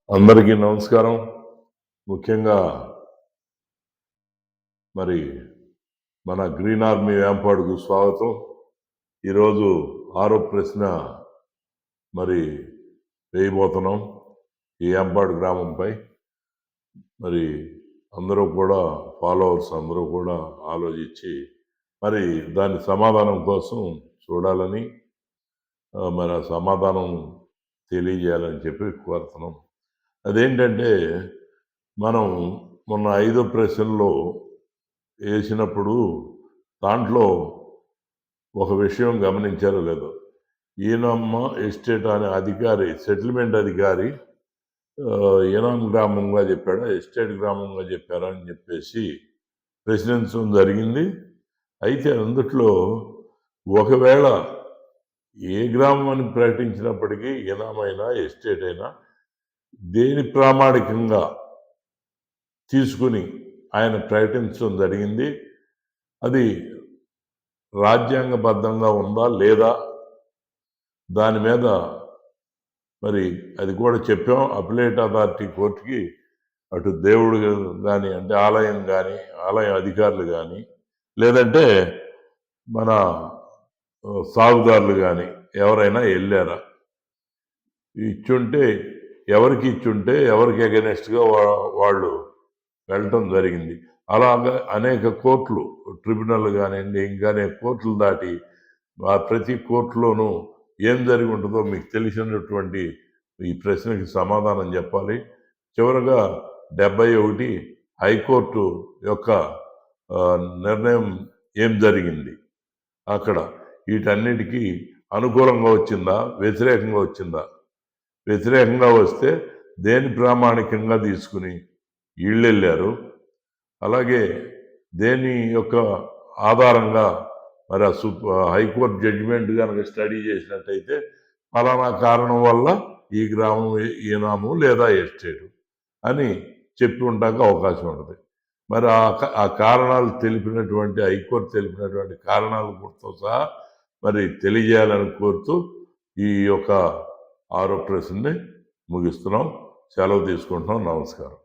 అందరికీ నమస్కారం. ముఖ్యంగా మరి మన గ్రీన్ ఆర్మీ వేంపాడుకు స్వాగతం. ఈరోజు ఆరో ప్రశ్న మరి వేయబోతున్నాం ఈ వేంపాడు గ్రామంపై. మరి అందరూ కూడా ఫాలోవర్స్ అందరూ కూడా ఆలోచించి మరి దాని సమాధానం కోసం చూడాలని మరి ఆ సమాధానం తెలియజేయాలని చెప్పి కోరుతున్నాం. అదేంటంటే మనం మొన్న 5వ ప్రశ్నలో వేసినప్పుడు దాంట్లో ఒక విషయం గమనించారో లేదో, ఈనమ్మ ఎస్టేట్ అనే అధికారి, సెటిల్మెంట్ అధికారి ఈనాం గ్రామంగా చెప్పాడా, ఎస్టేట్ గ్రామంగా చెప్పారా అని చెప్పేసి ప్రశ్నించడం జరిగింది. అయితే అందుట్లో ఒకవేళ ఏ గ్రామం అని ప్రకటించినప్పటికీ ఈనామైనా ఎస్టేట్ అయినా దేని ప్రామాణికంగా తీసుకుని ఆయన ప్రకటించడం జరిగింది, అది రాజ్యాంగబద్ధంగా ఉందా లేదా దాని మీద మరి అది కూడా చెప్పాం. అపిలేట్ అథారిటీ కోర్టుకి అటు దేవుడు కానీ, అంటే ఆలయం కానీ, ఆలయం అధికారులు కానీ, లేదంటే మన సాగుదారులు కానీ ఎవరైనా వెళ్ళారా, ఇచ్చుంటే ఎవరికి ఇచ్చుంటే ఎవరికి అగెనెస్ట్గా వాళ్ళు వెళ్ళటం జరిగింది. అలాగా అనేక కోర్టులు, ట్రిబ్యునల్ కానివ్వండి, ఇంకానే కోర్టులు దాటి ప్రతి కోర్టులోనూ ఏం జరిగి ఉంటుందో మీకు తెలిసినటువంటి ఈ ప్రశ్నకి సమాధానం చెప్పాలి. చివరగా 71 హైకోర్టు యొక్క నిర్ణయం ఏం జరిగింది అక్కడ, వీటన్నిటికీ అనుకూలంగా వచ్చిందా, వ్యతిరేకంగా వచ్చిందా, వ్యతిరేకంగా వస్తే దేని ప్రామాణికంగా తీసుకుని వీళ్ళు వెళ్ళారు, అలాగే దేని యొక్క ఆధారంగా మరి హైకోర్టు జడ్జిమెంట్ కనుక స్టడీ చేసినట్టయితే ఫలానా కారణం వల్ల ఈ గ్రామం ఈనాము లేదా ఎస్టేటు అని చెప్పి ఉండడానికి అవకాశం ఉంటుంది. మరి ఆ కారణాలు తెలిపినటువంటి, హైకోర్టు తెలిపినటువంటి కారణాలతో సహా మరి తెలియజేయాలని కోరుతూ ఈ యొక్క 6వ ప్రశ్నని ముగిస్తున్నాం. సెలవు తీసుకుంటున్నాం. నమస్కారం.